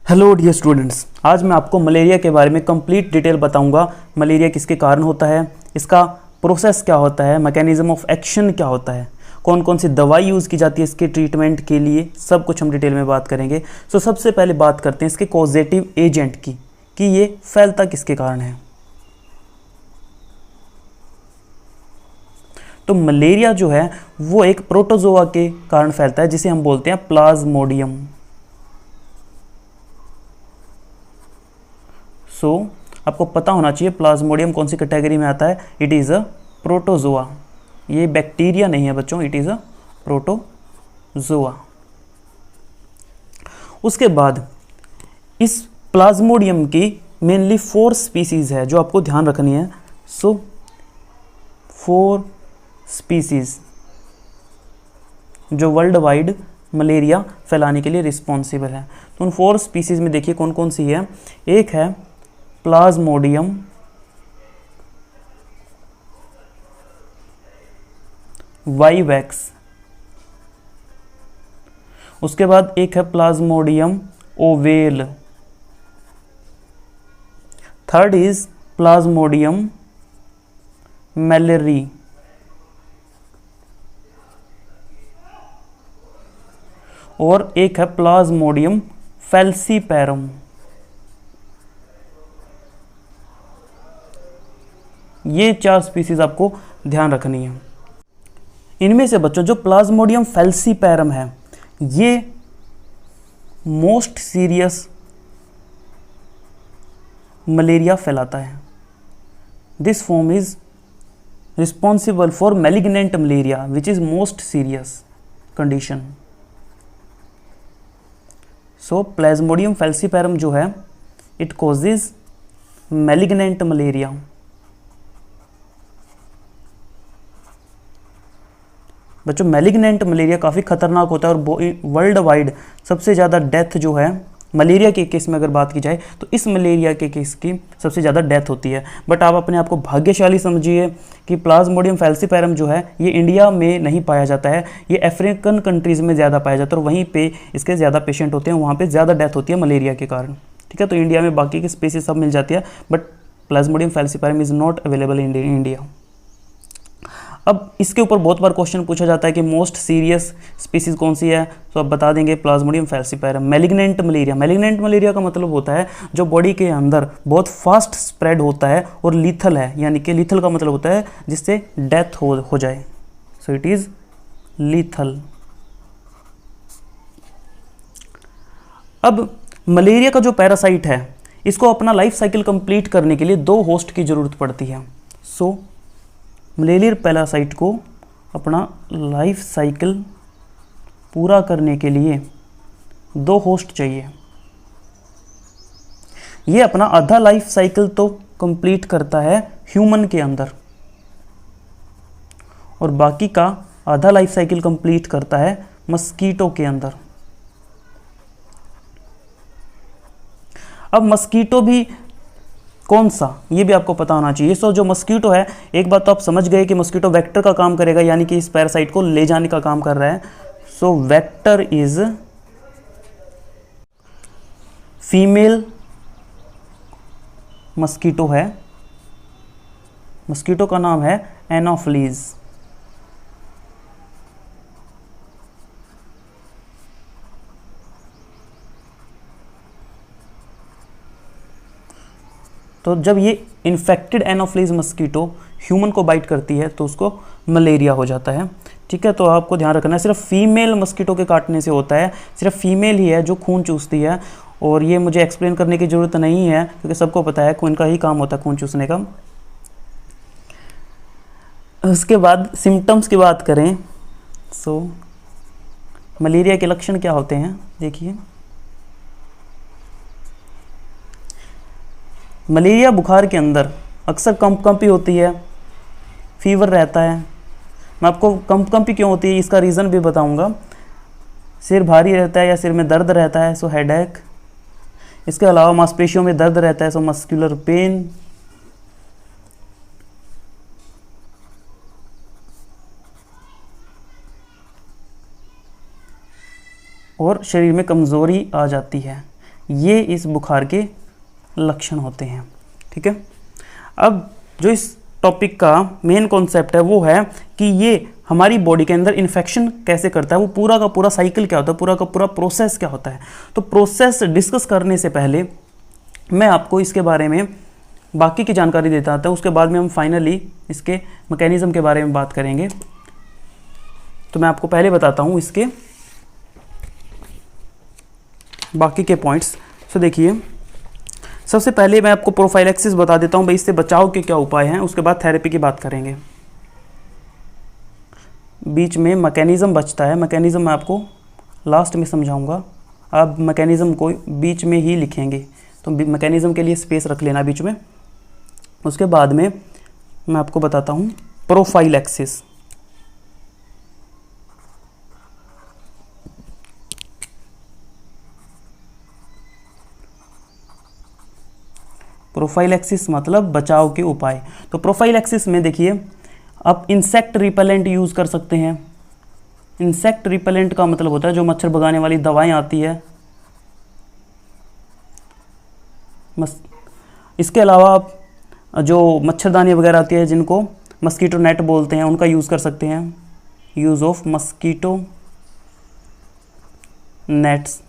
Hello dear students, आज मैं आपको मलेरिया के बारे में कंप्लीट डिटेल बताऊंगा। मलेरिया किसके कारण होता है, इसका प्रोसेस क्या होता है, मैकेनिज्म ऑफ एक्शन क्या होता है, कौन कौन सी दवाई यूज़ की जाती है इसके ट्रीटमेंट के लिए, सब कुछ हम डिटेल में बात करेंगे। सो सबसे पहले बात करते हैं इसके कॉजेटिव एजेंट की कि ये फैलता किसके कारण है। तो मलेरिया जो है वो एक प्रोटोजोआ के कारण फैलता है जिसे हम बोलते हैं प्लाज्मोडियम। आपको पता होना चाहिए प्लाज्मोडियम कौन सी कैटेगरी में आता है। It is a protozoa. ये बैक्टीरिया नहीं है बच्चों, इट इज़ अ प्रोटोजोआ। उसके बाद इस प्लाज्मोडियम की मेनली 4 स्पीसीज है जो आपको ध्यान रखनी है। 4 स्पीसीज जो वर्ल्ड वाइड मलेरिया फैलाने के लिए रिस्पॉन्सिबल है। तो उन 4 स्पीसीज में देखिए कौन कौन सी है। एक है प्लाज्मोडियम वाइवैक्स, उसके बाद एक है plasmodium ovale, third is plasmodium malariae, और एक है प्लाज्मोडियम फैल्सीपैरम। ये 4 स्पीसीज आपको ध्यान रखनी है। इनमें से बच्चों जो प्लाज्मोडियम फैल्सीपैरम है ये मोस्ट सीरियस मलेरिया फैलाता है। This form is responsible for malignant malaria which is most serious condition. So Plasmodium falciparum जो है इट कॉजेज मैलिग्नेंट मलेरिया। बच्चों मैलिग्नेंट मलेरिया काफ़ी खतरनाक होता है और वर्ल्ड वाइड सबसे ज़्यादा डेथ जो है मलेरिया के केस में अगर बात की जाए तो इस मलेरिया के केस की सबसे ज़्यादा डेथ होती है। बट आप अपने आप को भाग्यशाली समझिए कि प्लाज्मोडियम फैल्सीपैरम जो है ये इंडिया में नहीं पाया जाता है, ये अफ्रीकन कंट्रीज़ में ज़्यादा पाया जाता है और वहीं पे इसके ज़्यादा पेशेंट होते हैं, वहाँ पर ज़्यादा डेथ होती है मलेरिया के कारण। ठीक है, तो इंडिया में बाकी की स्पीसीज सब मिल जाती है but Plasmodium falciparum is not available in India. अब इसके ऊपर बहुत बार क्वेश्चन पूछा जाता है कि मोस्ट सीरियस स्पीसीज कौन सी है, तो आप बता देंगे प्लाज्मोडियम फैल्सीपैरम। मैलिग्नेंट मलेरिया का मतलब होता है जो बॉडी के अंदर बहुत फास्ट स्प्रेड होता है और लीथल है, यानी कि लीथल का मतलब होता है जिससे डेथ हो जाए। सो इट इज लीथल। अब मलेरिया का जो पैरासाइट है इसको अपना लाइफ साइकिल कंप्लीट करने के लिए 2 होस्ट की जरूरत पड़ती है। सो मलेरिया पैरासाइट को अपना लाइफ साइकिल पूरा करने के लिए 2 होस्ट चाहिए। ये अपना आधा लाइफ साइकिल तो कंप्लीट करता है ह्यूमन के अंदर और बाकी का आधा लाइफ साइकिल कंप्लीट करता है मस्कीटो के अंदर। अब मस्कीटो भी कौन सा ये भी आपको पता होना चाहिए। सो जो मस्कीटो है, एक बात तो आप समझ गए कि मस्कीटो वेक्टर का काम करेगा, यानी कि इस पैरासाइट को ले जाने का काम कर रहा है। So vector is female mosquito है, मस्कीटो का नाम है एनोफ्लीज। तो जब ये इन्फेक्टेड एनोफ्लीज मस्कीटो ह्यूमन को बाइट करती है तो उसको मलेरिया हो जाता है। ठीक है, तो आपको ध्यान रखना है सिर्फ फीमेल मस्कीटो के काटने से होता है, सिर्फ फीमेल ही है जो खून चूसती है। और ये मुझे एक्सप्लेन करने की ज़रूरत नहीं है क्योंकि सबको पता है खून का ही काम होता है खून चूसने का। उसके बाद सिम्टम्स की बात करें, सो मलेरिया के लक्षण क्या होते हैं देखिए। मलेरिया बुखार के अंदर अक्सर कंपकंपी होती है, फीवर रहता है। मैं आपको कंपकंपी क्यों होती है इसका रीज़न भी बताऊंगा। सिर भारी रहता है या सिर में दर्द रहता है सो हेडेक। इसके अलावा मांसपेशियों में दर्द रहता है सो मस्कुलर पेन। और शरीर में कमज़ोरी आ जाती है। ये इस बुखार के लक्षण होते हैं। ठीक है, अब जो इस टॉपिक का मेन कॉन्सेप्ट है वो है कि ये हमारी बॉडी के अंदर इन्फेक्शन कैसे करता है, वो पूरा का पूरा साइकिल क्या होता है, पूरा का पूरा प्रोसेस क्या होता है। तो प्रोसेस डिस्कस करने से पहले मैं आपको इसके बारे में बाकी की जानकारी देता हूँ, उसके बाद में हम फाइनली इसके मैकेनिज्म के बारे में बात करेंगे। तो मैं आपको पहले बताता हूँ इसके बाकी के पॉइंट्स। तो देखिए, सबसे पहले मैं आपको प्रोफाइलैक्सिस बता देता हूँ भाई, इससे बचाव के क्या उपाय हैं, उसके बाद थेरेपी की बात करेंगे। बीच में मैकेनिज़्म बचता है, मैकेनिज़्म मैं आपको लास्ट में समझाऊंगा, आप मैकेनिज़्म को बीच में ही लिखेंगे, तो मैकेनिज़्म के लिए स्पेस रख लेना बीच में। उसके बाद में मैं आपको बताता हूँ प्रोफाइलैक्सिस। प्रोफाइलैक्सिस मतलब बचाव के उपाय। तो प्रोफाइलैक्सिस में देखिए, आप इंसेक्ट रिपेलेंट यूज़ कर सकते हैं। इंसेक्ट रिपेलेंट का मतलब होता है जो मच्छर भगाने वाली दवाएं आती है। इसके अलावा आप जो मच्छरदानी वगैरह आती है जिनको मस्कीटो नेट बोलते हैं, उनका यूज़ कर सकते हैं। Use of mosquito nets.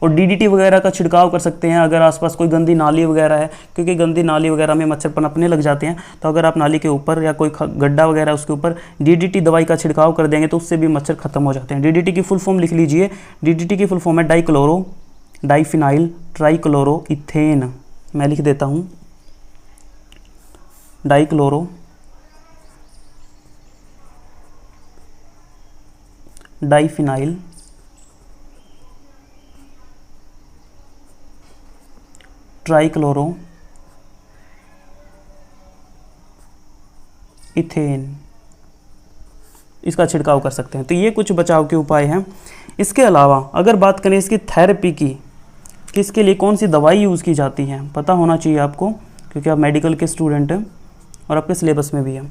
और डीडीटी वगैरह का छिड़काव कर सकते हैं अगर आसपास कोई गंदी नाली वगैरह है, क्योंकि गंदी नाली वगैरह में मच्छर पनपने लग जाते हैं। तो अगर आप नाली के ऊपर या कोई गड्ढा वगैरह उसके ऊपर डीडीटी दवाई का छिड़काव कर देंगे तो उससे भी मच्छर खत्म हो जाते हैं। डीडीटी की फुल फॉर्म लिख लीजिए। डीडीटी की फुल फॉर्म है डाइक्लोरो डाइफिनाइल ट्राइक्लोरो इथेन। मैं लिख देता हूँ, डाइक्लोरो डाइफिनाइल ट्राइक्लोरो इथेन, इसका छिड़काव कर सकते हैं। तो ये कुछ बचाव के उपाय हैं। इसके अलावा अगर बात करें इसकी थेरेपी की, किसके लिए कौन सी दवाई यूज़ की जाती है, पता होना चाहिए आपको, क्योंकि आप मेडिकल के स्टूडेंट हैं और आपके सिलेबस में भी है।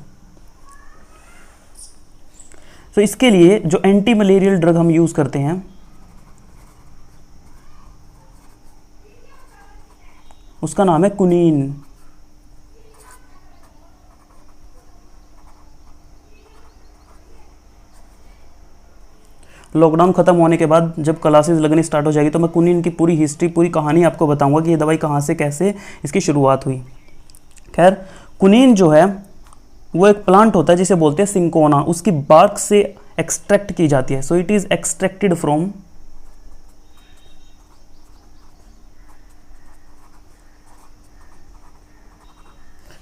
तो इसके लिए जो एंटी मलेरियल ड्रग हम यूज़ करते हैं उसका नाम है कुनीन। लॉकडाउन खत्म होने के बाद जब क्लासेस लगनी स्टार्ट हो जाएगी तो मैं कुनीन की पूरी हिस्ट्री, पूरी कहानी आपको बताऊंगा कि ये दवाई कहाँ से कैसे इसकी शुरुआत हुई। खैर, कुनीन जो है वो एक प्लांट होता है जिसे बोलते हैं सिंकोना, उसकी बार्क से एक्सट्रैक्ट की जाती है। So it is extracted from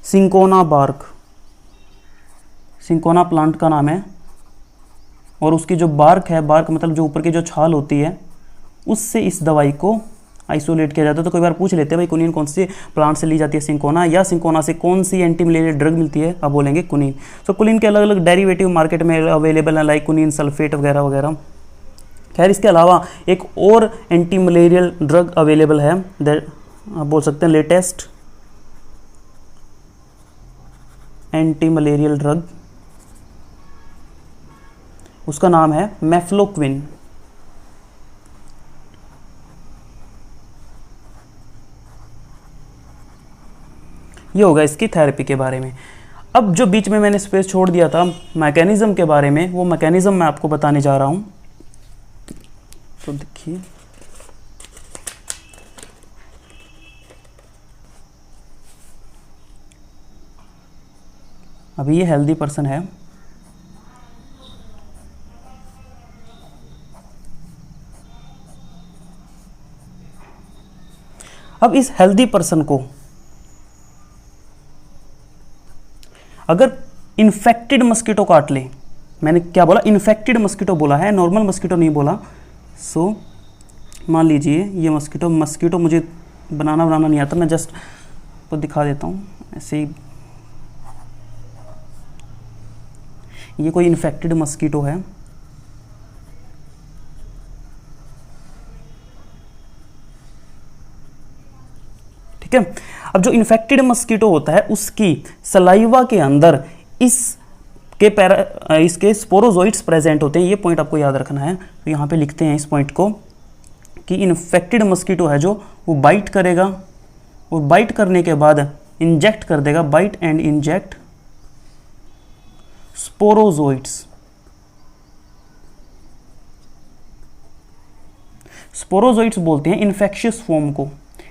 cinchona bark. Cinchona plant का नाम है, और उसकी जो बार्क है, बार्क मतलब जो ऊपर की जो छाल होती है, उससे इस दवाई को आइसोलेट किया जाता है। तो कई बार पूछ लेते हैं भाई कुनीन कौन से प्लांट से ली जाती है, सिंकोना, या सिंकोना से कौन सी एंटी मलेरिया ड्रग मिलती है, आप बोलेंगे कुनीन। तो कुनीन के अलग अलग डेरिवेटिव मार्केट में अवेलेबल है, लाइक कुनीन सल्फेट वगैरह वगैरह। खैर, इसके अलावा एक और एंटी मलेरियल ड्रग अवेलेबल है, आप बोल सकते हैं लेटेस्ट एंटी मलेरियल ड्रग, उसका नाम है मेफ्लोक्विन। ये होगा इसकी थेरेपी के बारे में। अब जो बीच में मैंने स्पेस छोड़ दिया था मैकेनिज्म के बारे में, वो मैकेनिज्म मैं आपको बताने जा रहा हूं। तो देखिए, अभी ये हेल्दी पर्सन है, अब इस हेल्दी पर्सन को अगर इन्फेक्टेड मस्कीटो काट ले, मैंने क्या बोला, इन्फेक्टेड मस्कीटो बोला है, नॉर्मल मस्कीटो नहीं बोला। सो मान लीजिए ये मस्कीटो मुझे बनाना नहीं आता, मैं जस्ट को दिखा देता हूँ ऐसे ही। ये कोई इन्फेक्टेड मस्कीटो है, ठीक है। अब जो इन्फेक्टेड मस्कीटो होता है उसकी सलाइवा के अंदर इसके स्पोरोजोइट्स प्रेजेंट होते हैं। ये पॉइंट आपको याद रखना है, तो यहाँ पे लिखते हैं इस पॉइंट को कि इन्फेक्टेड मस्कीटो है जो वो बाइट करेगा, और बाइट करने के बाद इंजेक्ट कर देगा, bite and inject sporozoites. Sporozoites बोलते हैं इन्फेक्शियस फॉर्म को,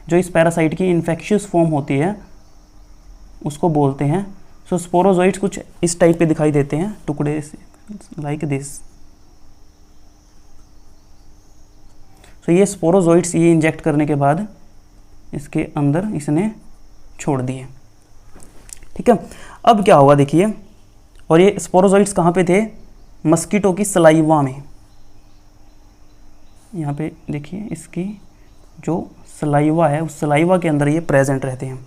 जो इस पैरासाइट की इन्फेक्शियस फॉर्म होती है उसको बोलते हैं। सो स्पोरोजोइट्स कुछ इस टाइप पे दिखाई देते हैं, टुकड़े लाइक दिस। सो ये स्पोरोजोइट्स ये इंजेक्ट करने के बाद इसके अंदर इसने छोड़ दिए, ठीक है। अब क्या हुआ देखिए, और ये स्पोरोजोइट्स कहाँ पे थे, मस्कीटो की सलाइवा में। यहाँ पे देखिए इसकी जो सलाइवा है उस सलाइवा के अंदर ये प्रेजेंट रहते हैं।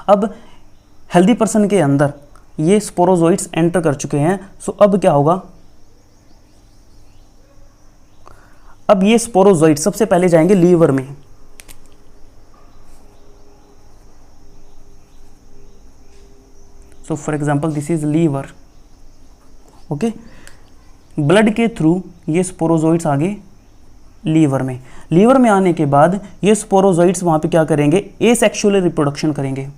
अब हेल्दी पर्सन के अंदर ये स्पोरोजोइट्स एंटर कर चुके हैं। सो अब क्या होगा, अब ये स्पोरोजोइट्स सबसे पहले जाएंगे लीवर में। So for example this is liver, okay. Blood के थ्रू ये स्पोरोजोइट्स आगे लीवर में। लीवर में आने के बाद ये स्पोरोजोइट्स वहां पे क्या करेंगे, एसेक्सुअल रिप्रोडक्शन करेंगे।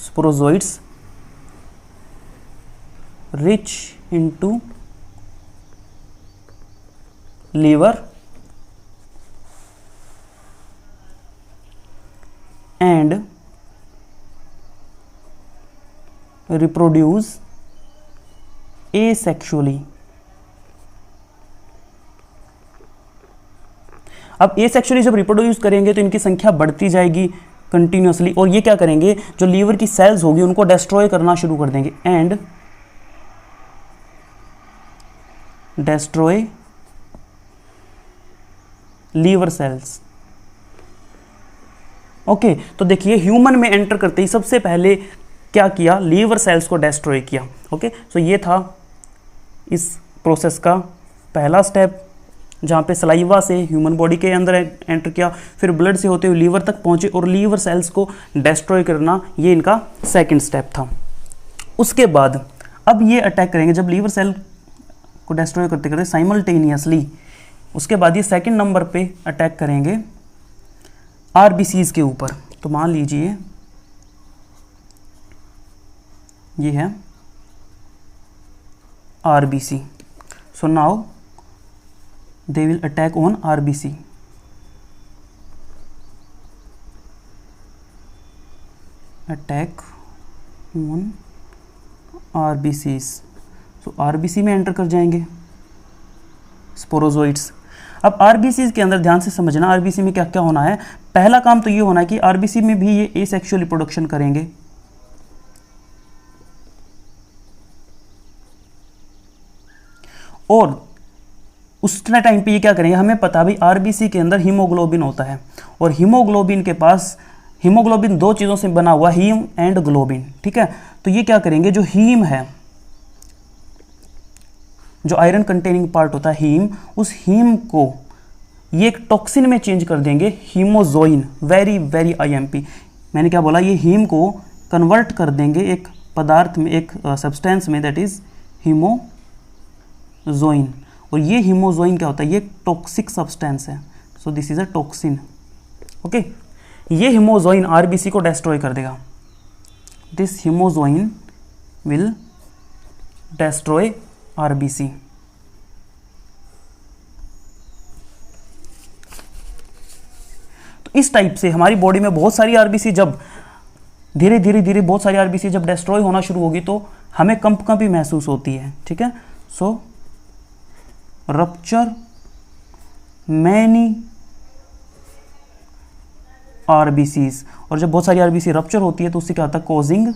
Sporozoites reach into liver and reproduce asexually। अब एसेक्सुअली जब रिप्रोड्यूस करेंगे तो इनकी संख्या बढ़ती जाएगी कंटिन्यूसली, और ये क्या करेंगे, जो लीवर की सेल्स होगी उनको डिस्ट्रॉय करना शुरू कर देंगे, and destroy liver cells. Okay, तो देखिए ह्यूमन में एंटर करते ही सबसे पहले क्या किया, लीवर सेल्स को डिस्ट्रॉय किया। ओके, सो ये था इस प्रोसेस का पहला स्टेप, जहाँ पे सलाइवा से ह्यूमन बॉडी के अंदर एंटर किया, फिर ब्लड से होते हुए लीवर तक पहुँचे और लीवर सेल्स को डिस्ट्रॉय करना, ये इनका सेकंड स्टेप था। उसके बाद अब ये अटैक करेंगे, जब लीवर सेल को डिस्ट्रॉय करते करते साइमल्टेनियसली, उसके बाद ये सेकंड नंबर पे अटैक करेंगे आरबीसीज के ऊपर। तो मान लीजिए ये है RBC, so now they will attack on RBC. Attack on RBCs, so RBC में एंटर कर जाएंगे स्पोरोजोइट्स। अब आरबीसी के अंदर ध्यान से समझना, आरबीसी में क्या क्या होना है। पहला काम तो ये होना है कि आरबीसी में भी ये एसेक्सुअल रिप्रोडक्शन करेंगे, और उस टाइम पे ये क्या करेंगे, हमें पता भी आरबीसी के अंदर हीमोग्लोबिन होता है, और हीमोग्लोबिन के पास, हीमोग्लोबिन दो चीज़ों से बना हुआ, हीम एंड ग्लोबिन, ठीक है। तो ये क्या करेंगे, जो हीम है, जो आयरन कंटेनिंग पार्ट होता है हीम, उस हीम को ये एक टॉक्सिन में चेंज कर देंगे, हीमोजोइन, वेरी वेरी आईएमपी। मैंने क्या बोला, ये हीम को कन्वर्ट कर देंगे एक पदार्थ में, एक सब्सटेंस में, दैट इज हीमोजोइन। और ये हीमोजोइन क्या होता है, ये टॉक्सिक सब्सटेंस है, so this is a toxin. Okay, ये हीमोजोइन आरबीसी को डिस्ट्रॉय कर देगा। This hemozoin will destroy RBC. तो इस टाइप से हमारी बॉडी में बहुत सारी आरबीसी, जब धीरे धीरे धीरे बहुत सारी आरबीसी जब डिस्ट्रॉय होना शुरू होगी तो हमें कंपकंपी महसूस होती है, ठीक है। सो रप्चर मैनी आरबीसीज, और जब बहुत सारी आरबीसी रप्चर होती है तो उससे क्या होता है, causing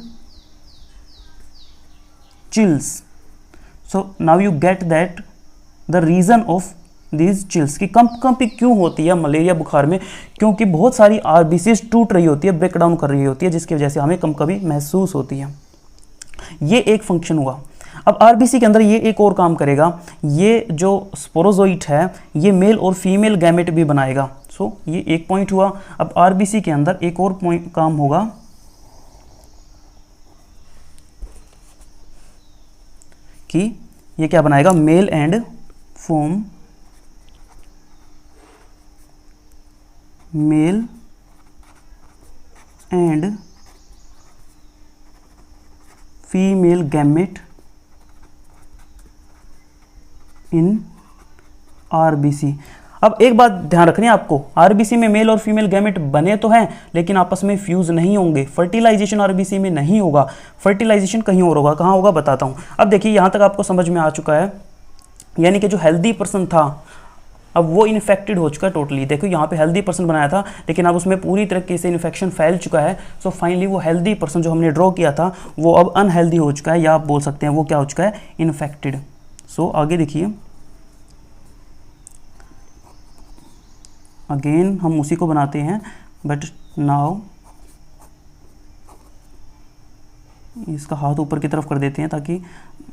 chills. So now you get that the reason of these chills, की कंपकंपी क्यों होती है मलेरिया बुखार में, क्योंकि बहुत सारी आरबीसीज टूट रही होती है, ब्रेक डाउन कर रही होती है, जिसकी वजह से हमें कंपकंपी महसूस होती है। ये एक फंक्शन हुआ। अब आरबीसी के अंदर ये एक और काम करेगा, ये जो स्पोरोजोइट है ये मेल और फीमेल गैमेट भी बनाएगा। सो ये एक पॉइंट हुआ। अब आरबीसी के अंदर एक और पॉइंट काम होगा, कि ये क्या बनाएगा, male and form male and female gamete in RBC. अब एक बात ध्यान रखनी है आपको, आरबीसी में मेल और फीमेल गैमेट बने तो हैं लेकिन आपस में फ्यूज नहीं होंगे। फर्टिलाइजेशन आरबीसी में नहीं होगा, फर्टिलाइजेशन कहीं और होगा। कहाँ होगा बताता हूँ। अब देखिए यहाँ तक आपको समझ में आ चुका है, यानी कि जो हेल्दी पर्सन था अब वो इन्फेक्टेड हो चुका है टोटली। देखो यहाँ पे हेल्दी पर्सन बनाया था लेकिन अब उसमें पूरी तरीके से इन्फेक्शन फैल चुका है। सो फाइनली वो हेल्दी पर्सन जो हमने ड्रॉ किया था वो अब अनहेल्दी हो चुका है, या आप बोल सकते हैं वो क्या हो चुका है, इन्फेक्टेड। सो आगे देखिए, अगेन हम उसी को बनाते हैं बट नाउ इसका हाथ ऊपर की तरफ कर देते हैं ताकि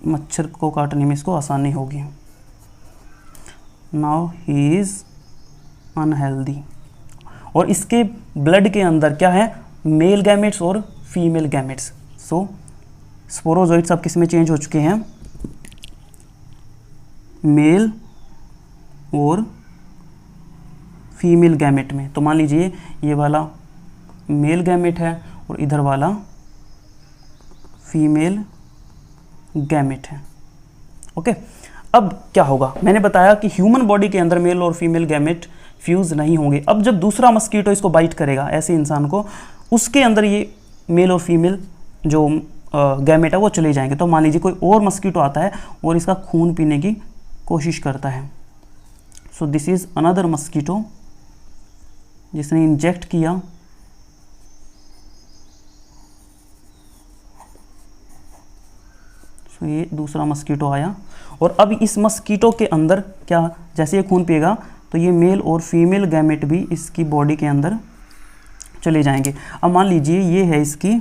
मच्छर को काटने में इसको आसानी होगी। नाउ ही इज अनहेल्दी और इसके ब्लड के अंदर क्या है, मेल गैमेट्स और फीमेल गैमेट्स। सो स्पोरोजोइट्स अब किस में चेंज हो चुके हैं, मेल और फीमेल गैमेट में। तो मान लीजिए ये वाला मेल गैमेट है और इधर वाला फीमेल गैमेट है। ओके, अब क्या होगा, मैंने बताया कि ह्यूमन बॉडी के अंदर मेल और फीमेल गैमेट फ्यूज नहीं होंगे। अब जब दूसरा मस्कीटो इसको बाइट करेगा ऐसे इंसान को, उसके अंदर ये मेल और फीमेल जो गैमेट है वो चले जाएंगे। तो मान लीजिए कोई और मस्कीटो आता है और इसका खून पीने की कोशिश करता है। So this is another mosquito जिसने इंजेक्ट किया सो ये दूसरा मस्कीटो आया और अब इस मस्कीटो के अंदर क्या, जैसे ये खून पिएगा तो ये मेल और फीमेल गैमेट भी इसकी बॉडी के अंदर चले जाएंगे। अब मान लीजिए ये है इसकी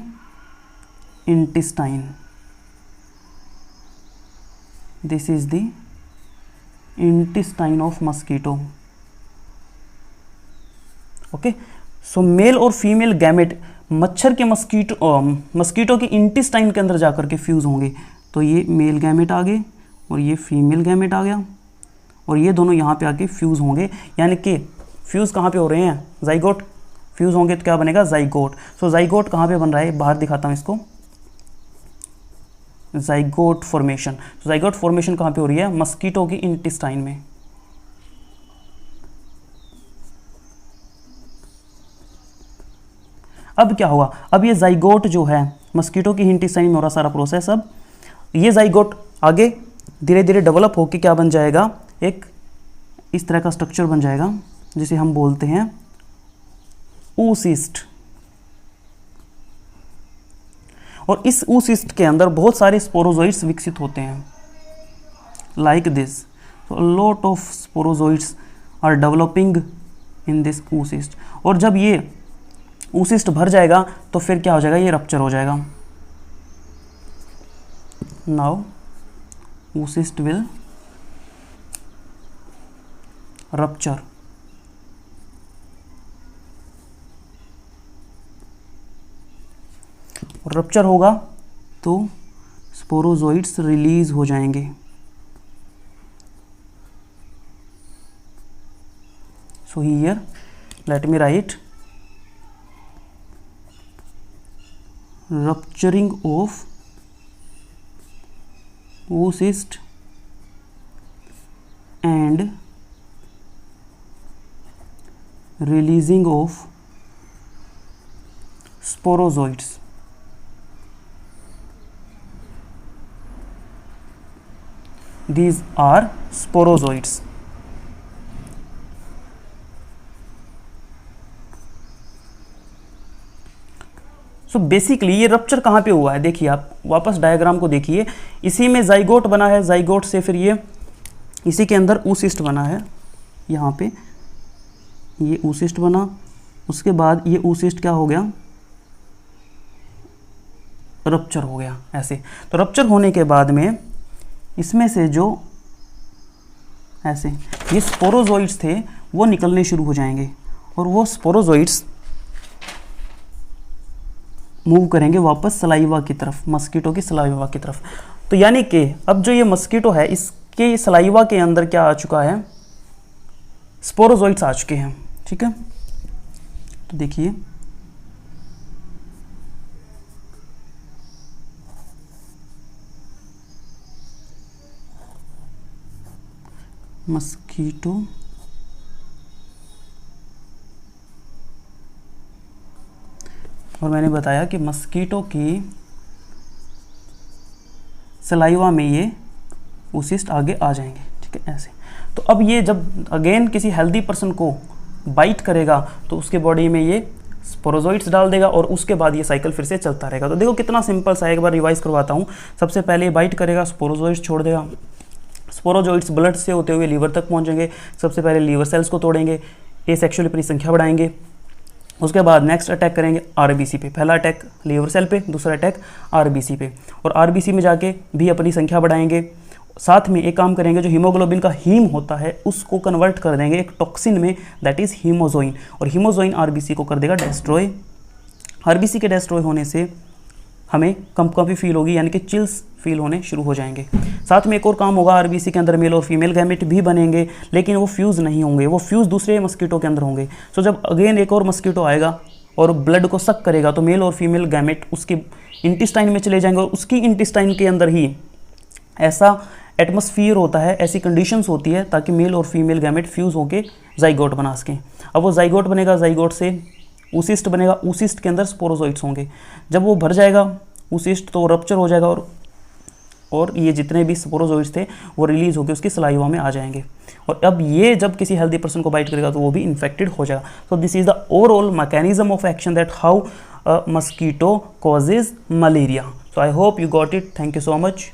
intestine, this is the intestine of mosquito. Okay, so male और फीमेल गैमेट मच्छर के मस्कीटो के इंटेस्टाइन के अंदर जाकर के फ्यूज होंगे। तो ये मेल गैमेट आ गए और ये फीमेल गैमेट आ गया और ये दोनों यहाँ पे आके फ्यूज होंगे। यानी कि फ्यूज कहाँ पे हो रहे हैं, जाइगोट। फ्यूज होंगे तो क्या बनेगा, जाइगोट। सो जाइगोट कहाँ पे बन रहा है, बाहर दिखाता हूँ इसको, जाइगोट फॉर्मेशन। तो जाइगोट फॉर्मेशन कहाँ पे हो रही है, मस्कीटो की इंटेस्टाइन में। अब क्या हुआ, अब ये जाइगोट जो है मस्कीटो की इंटेस्टाइन में हो रहा सारा प्रोसेस, अब ये जाइगोट आगे धीरे धीरे डेवलप होकर क्या बन जाएगा, एक इस तरह का स्ट्रक्चर बन जाएगा जिसे हम बोलते हैं oocyst। और इस oocyst के अंदर बहुत सारे स्पोरोजोइट्स विकसित होते हैं like this. so a lot of sporozoids are developing in this oocyst। और जब ये oocyst भर जाएगा तो फिर क्या हो जाएगा, ये रप्चर हो जाएगा। now oocyst will rupture। और रप्चर होगा तो स्पोरोजोइड्स रिलीज हो जाएंगे। So here let me right rupturing of oocyst and releasing of sporozoids। These are sporozoids। So basically ये रप्चर कहाँ पे हुआ है, देखिए आप वापस डायग्राम को देखिए, इसी में जाइगोट बना है, जाइगोट से फिर ये इसी के अंदर oocyst बना है, यहाँ पे ये oocyst बना, उसके बाद ये oocyst क्या हो गया, रप्चर हो गया ऐसे। तो रप्चर होने के बाद में इसमें से जो ऐसे ये स्पोरोजोइड्स थे वो निकलने शुरू हो जाएंगे और वो स्पोरोजोइड्स मूव करेंगे वापस सलाइवा की तरफ, मस्कीटो की सलाइवा की तरफ। तो यानी कि अब जो ये मस्कीटो है इसके सलाइवा के अंदर क्या आ चुका है, स्पोरोजोइट्स आ चुके हैं। ठीक है, तो देखिए मस्कीटो और मैंने बताया कि मस्कीटो की सलाइवा में ये oocyst आगे आ जाएंगे। ठीक है, ऐसे। तो अब ये जब अगेन किसी हेल्दी पर्सन को बाइट करेगा तो उसके बॉडी में ये स्पोरोजोइट्स डाल देगा और उसके बाद ये साइकिल फिर से चलता रहेगा। तो देखो कितना सिंपल सा है, एक बार रिवाइज करवाता हूँ। सबसे पहले ये बाइट करेगा, स्पोरोजोइट्स छोड़ देगा, स्पोरोजोइट्स ब्लड से होते हुए लीवर तक पहुँचेंगे। सबसे पहले लीवर सेल्स को तोड़ेंगे, ये सेक्सुअली अपनी संख्या बढ़ाएंगे। उसके बाद नेक्स्ट अटैक करेंगे आरबीसी पे, पहला अटैक लीवर सेल पे, दूसरा अटैक आरबीसी पे, और आरबीसी में जाके भी अपनी संख्या बढ़ाएंगे। साथ में एक काम करेंगे, जो हीमोग्लोबिन का हीम होता है उसको कन्वर्ट कर देंगे एक टॉक्सिन में, दैट इज हीमोजोइन, और हीमोजोइन आरबीसी को कर देगा डिस्ट्रॉय। आरबीसी के डिस्ट्रॉय होने से हमें कंपकंपी फील होगी, यानी कि चिल्स फील होने शुरू हो जाएंगे। साथ में एक और काम होगा, आरबीसी के अंदर मेल और फीमेल गैमेट भी बनेंगे, लेकिन वो फ्यूज़ नहीं होंगे, वो फ्यूज़ दूसरे मस्कीटो के अंदर होंगे। सो जब अगेन एक और मस्कीटो आएगा और ब्लड को सक करेगा तो मेल और फीमेल गैमेट उसके इंटेस्टाइन में चले जाएंगे, और उसकी इंटेस्टाइन के अंदर ही ऐसा एटमॉस्फियर होता है, ऐसी कंडीशंस होती है ताकि मेल और फीमेल गैमेट फ्यूज़ होकर जाइगोट बना सकें। अब वो जाइगोट बनेगा, जाइगोट से oocyst बनेगा, oocyst के अंदर स्पोरोजोइट्स होंगे। जब वो भर जाएगा oocyst तो रप्चर हो जाएगा और ये जितने भी स्पोरोजोइट्स थे वो रिलीज होकर उसकी सलाइवा में आ जाएंगे, और अब ये जब किसी हेल्दी पर्सन को बाइट करेगा तो वो भी इन्फेक्टेड हो जाएगा। So this is the overall mechanism of action that how mosquito causes malaria. So I hope you got it. Thank you so much.